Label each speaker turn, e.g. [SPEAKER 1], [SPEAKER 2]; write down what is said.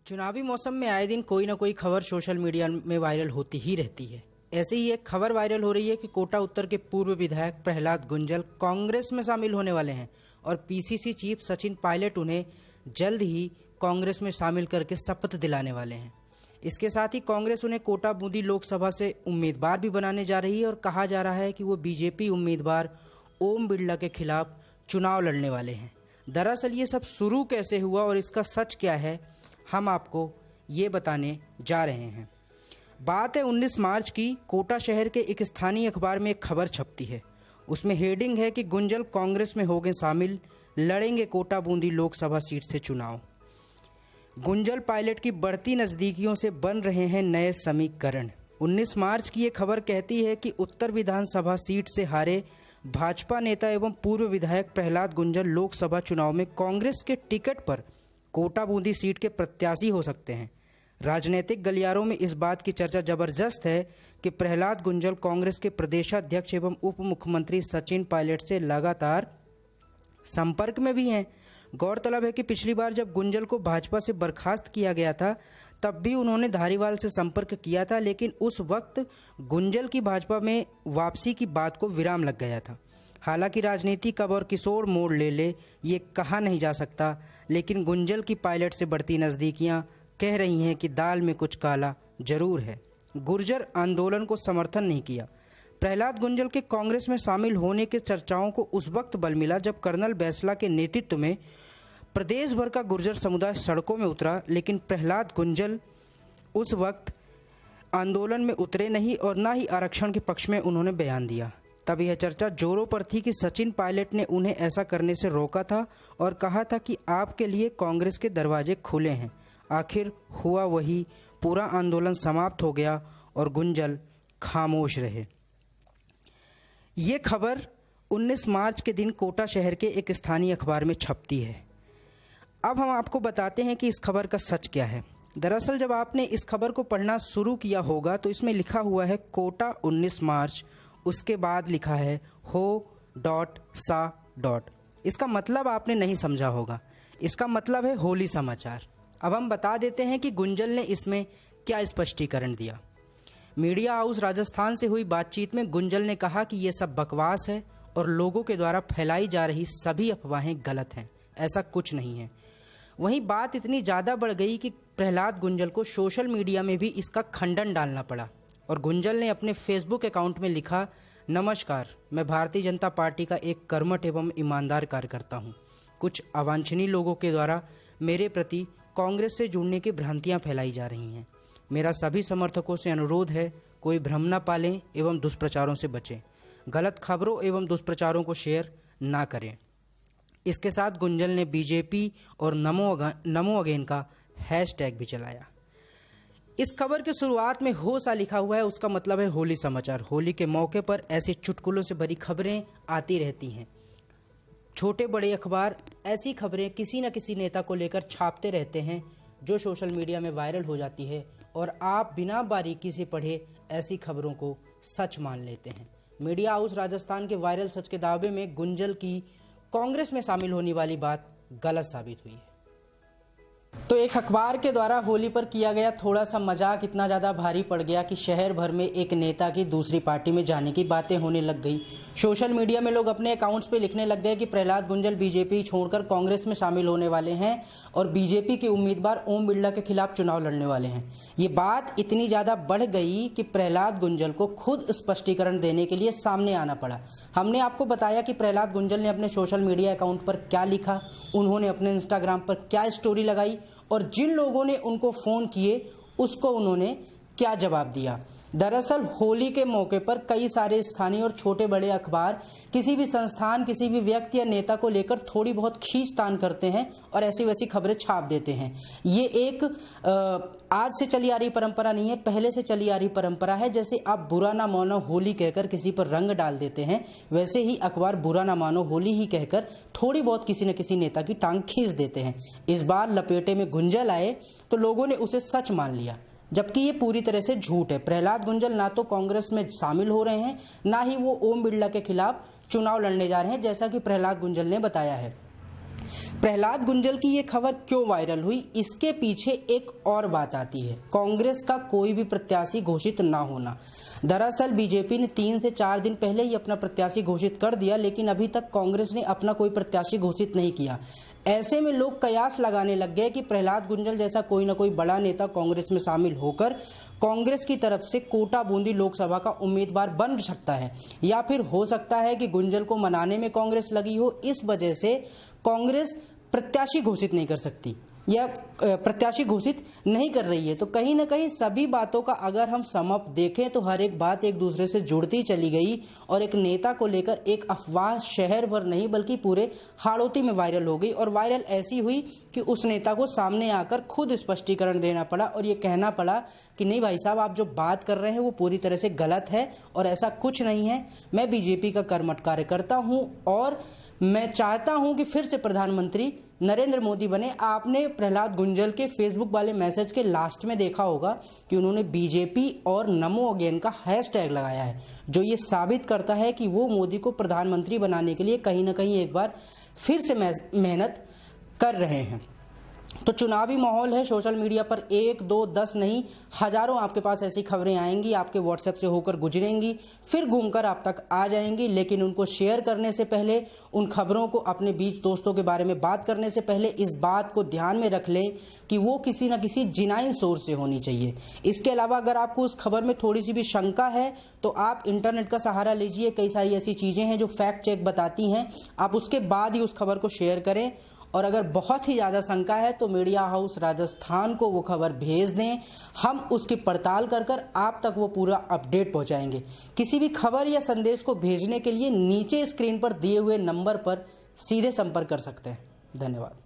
[SPEAKER 1] चुनावी मौसम में आए दिन कोई ना कोई खबर सोशल मीडिया में वायरल होती ही रहती है। ऐसे ही एक खबर वायरल हो रही है कि कोटा उत्तर के पूर्व विधायक प्रहलाद गुंजल कांग्रेस में शामिल होने वाले हैं और पीसीसी चीफ सचिन पायलट उन्हें जल्द ही कांग्रेस में शामिल करके शपथ दिलाने वाले हैं। इसके साथ ही कांग्रेस उन्हें कोटा बूंदी लोकसभा से उम्मीदवार भी बनाने जा रही है और कहा जा रहा है कि वो बीजेपी उम्मीदवार ओम बिरला के खिलाफ चुनाव लड़ने वाले हैं। दरअसल ये सब शुरू कैसे हुआ और इसका सच क्या है, हम आपको ये बताने जा रहे हैं। बात है 19 मार्च की। कोटा शहर के एक स्थानीय अखबार में एक खबर छपती है। उसमें हेडिंग है कि गुंजल कांग्रेस में हो गए शामिल, लड़ेंगे कोटा बूंदी लोकसभा सीट से चुनाव। गुंजल पायलट की बढ़ती नज़दीकियों से बन रहे हैं नए समीकरण। 19 मार्च की ये खबर कहती है कि उत्तर विधानसभा सीट से हारे भाजपा नेता एवं पूर्व विधायक प्रहलाद गुंजल लोकसभा चुनाव में कांग्रेस के टिकट पर कोटा बूंदी सीट के प्रत्याशी हो सकते हैं। राजनीतिक गलियारों में इस बात की चर्चा जबरदस्त है कि प्रहलाद गुंजल कांग्रेस के प्रदेशाध्यक्ष एवं उप मुख्यमंत्री सचिन पायलट से लगातार संपर्क में भी हैं। गौरतलब है कि पिछली बार जब गुंजल को भाजपा से बर्खास्त किया गया था तब भी उन्होंने धारीवाल से संपर्क किया था, लेकिन उस वक्त गुंजल की भाजपा में वापसी की बात को विराम लग गया था। हालांकि राजनीति कब और किस ओर मोड़ ले ये कहा नहीं जा सकता, लेकिन गुंजल की पायलट से बढ़ती नज़दीकियां कह रही हैं कि दाल में कुछ काला जरूर है। गुर्जर आंदोलन को समर्थन नहीं किया। प्रहलाद गुंजल के कांग्रेस में शामिल होने के चर्चाओं को उस वक्त बल मिला जब कर्नल बैसला के नेतृत्व में प्रदेश भर का गुर्जर समुदाय सड़कों में उतरा, लेकिन प्रहलाद गुंजल उस वक्त आंदोलन में उतरे नहीं और न ही आरक्षण के पक्ष में उन्होंने बयान दिया। तब यह चर्चा जोरों पर थी कि सचिन पायलट ने उन्हें ऐसा करने से रोका था और कहा था कि आपके लिए कांग्रेस के दरवाजे खुले हैं। आखिर हुआ वही, पूरा आंदोलन समाप्त हो गया और गुंजल खामोश रहे। ये खबर 19 मार्च के दिन कोटा शहर के एक स्थानीय अखबार में छपती है। अब हम आपको बताते हैं कि इस खबर का सच क्या है। दरअसल जब आपने इस खबर को पढ़ना शुरू किया होगा तो इसमें लिखा हुआ है कोटा 19 मार्च, उसके बाद लिखा है हो.सा. इसका मतलब आपने नहीं समझा होगा। इसका मतलब है होली समाचार। अब हम बता देते हैं कि गुंजल ने इसमें क्या स्पष्टीकरण दिया। मीडिया हाउस राजस्थान से हुई बातचीत में गुंजल ने कहा कि ये सब बकवास है और लोगों के द्वारा फैलाई जा रही सभी अफवाहें गलत हैं, ऐसा कुछ नहीं है। वहीं बात इतनी ज़्यादा बढ़ गई कि प्रहलाद गुंजल को सोशल मीडिया में भी इसका खंडन डालना पड़ा और गुंजल ने अपने फेसबुक अकाउंट में लिखा, नमस्कार, मैं भारतीय जनता पार्टी का एक कर्मठ एवं ईमानदार कार्यकर्ता हूँ। कुछ अवांछनीय लोगों के द्वारा मेरे प्रति कांग्रेस से जुड़ने की भ्रांतियाँ फैलाई जा रही हैं। मेरा सभी समर्थकों से अनुरोध है, कोई भ्रम न पालें एवं दुष्प्रचारों से बचें। गलत खबरों एवं दुष्प्रचारों को शेयर ना करें। इसके साथ गुंजल ने बीजेपी और नमो अगेन का हैशटैग भी चलाया। इस खबर की शुरुआत में हो सा लिखा हुआ है, उसका मतलब है होली समाचार। होली के मौके पर ऐसे चुटकुलों से भरी खबरें आती रहती हैं। छोटे बड़े अखबार ऐसी खबरें किसी न किसी नेता को लेकर छापते रहते हैं जो सोशल मीडिया में वायरल हो जाती है और आप बिना बारीकी से पढ़े ऐसी खबरों को सच मान लेते हैं। मीडिया हाउस राजस्थान के वायरल सच के दावे में गुंजल की कांग्रेस में शामिल होने वाली बात गलत साबित हुई है। तो एक अखबार के द्वारा होली पर किया गया थोड़ा सा मजाक इतना ज़्यादा भारी पड़ गया कि शहर भर में एक नेता की दूसरी पार्टी में जाने की बातें होने लग गई। सोशल मीडिया में लोग अपने अकाउंट्स पे लिखने लग गए कि प्रहलाद गुंजल बीजेपी छोड़कर कांग्रेस में शामिल होने वाले हैं और बीजेपी के उम्मीदवार ओम बिरला के खिलाफ चुनाव लड़ने वाले हैं। ये बात इतनी ज़्यादा बढ़ गई कि प्रहलाद गुंजल को खुद स्पष्टीकरण देने के लिए सामने आना पड़ा। हमने आपको बताया कि प्रहलाद गुंजल ने अपने सोशल मीडिया अकाउंट पर क्या लिखा, उन्होंने अपने इंस्टाग्राम पर क्या स्टोरी लगाई और जिन लोगों ने उनको फ़ोन किए उसको उन्होंने क्या जवाब दिया। दरअसल होली के मौके पर कई सारे स्थानीय और छोटे बड़े अखबार किसी भी संस्थान, किसी भी व्यक्ति या नेता को लेकर थोड़ी बहुत खींचतान करते हैं और ऐसी वैसी खबरें छाप देते हैं। ये एक आज से चली आ रही परंपरा नहीं है, पहले से चली आ रही परंपरा है। जैसे आप बुरा ना मानो होली कहकर किसी पर रंग डाल देते हैं, वैसे ही अखबार बुरा ना मानो होली ही कहकर थोड़ी बहुत किसी न किसी नेता की टांग खींच देते हैं। इस बार लपेटे में गुंजल आए तो लोगों ने उसे सच मान लिया, जबकि ये पूरी तरह से झूठ है। प्रहलाद गुंजल ना तो कांग्रेस में शामिल हो रहे हैं, ना ही वो ओम बिरला के खिलाफ चुनाव लड़ने जा रहे हैं, जैसा कि प्रहलाद गुंजल ने बताया है। प्रहलाद गुंजल की ये खबर क्यों वायरल हुई, इसके पीछे एक और बात आती है, कांग्रेस का कोई भी प्रत्याशी घोषित ना होना। दरअसल बीजेपी ने 3 से 4 दिन पहले ही अपना प्रत्याशी घोषित कर दिया, लेकिन अभी तक कांग्रेस ने अपना कोई प्रत्याशी घोषित नहीं किया। ऐसे में लोग कयास लगाने लग गए कि प्रहलाद गुंजल जैसा कोई ना कोई बड़ा नेता कांग्रेस में शामिल होकर कांग्रेस की तरफ से कोटा बूंदी लोकसभा का उम्मीदवार बन सकता है, या फिर हो सकता है कि गुंजल को मनाने में कांग्रेस लगी हो, इस वजह से कांग्रेस प्रत्याशी घोषित नहीं कर सकती या प्रत्याशी घोषित नहीं कर रही है। तो कहीं ना कहीं सभी बातों का अगर हम समअप देखें तो हर एक बात एक दूसरे से जुड़ती चली गई और एक नेता को लेकर एक अफवाह शहर भर नहीं बल्कि पूरे हाड़ौती में वायरल हो गई, और वायरल ऐसी हुई कि उस नेता को सामने आकर खुद स्पष्टीकरण देना पड़ा और ये कहना पड़ा कि नहीं भाई साहब, आप जो बात कर रहे हैं वो पूरी तरह से गलत है और ऐसा कुछ नहीं है। मैं बीजेपी का कर्मठ कार्यकर्ता हूं और मैं चाहता हूं कि फिर से प्रधानमंत्री नरेंद्र मोदी बने। आपने प्रहलाद गुंजल के फेसबुक वाले मैसेज के लास्ट में देखा होगा कि उन्होंने बीजेपी और नमो अगेन का हैशटैग लगाया है, जो ये साबित करता है कि वो मोदी को प्रधानमंत्री बनाने के लिए कहीं ना कहीं एक बार फिर से मेहनत कर रहे हैं। तो चुनावी माहौल है, सोशल मीडिया पर 1, 2, 10 नहीं हजारों आपके पास ऐसी खबरें आएंगी, आपके व्हाट्सएप से होकर गुजरेंगी, फिर घूमकर आप तक आ जाएंगी। लेकिन उनको शेयर करने से पहले, उन खबरों को अपने बीच दोस्तों के बारे में बात करने से पहले इस बात को ध्यान में रख लें कि वो किसी न किसी जिनाइन सोर्स से होनी चाहिए। इसके अलावा अगर आपको उस खबर में थोड़ी सी भी शंका है तो आप इंटरनेट का सहारा लीजिए। कई सारी ऐसी चीजें हैं जो फैक्ट चेक बताती हैं, आप उसके बाद ही उस खबर को शेयर करें। और अगर बहुत ही ज़्यादा शंका है तो मीडिया हाउस राजस्थान को वो खबर भेज दें, हम उसकी पड़ताल कर आप तक वो पूरा अपडेट पहुंचाएंगे। किसी भी खबर या संदेश को भेजने के लिए नीचे स्क्रीन पर दिए हुए नंबर पर सीधे संपर्क कर सकते हैं। धन्यवाद।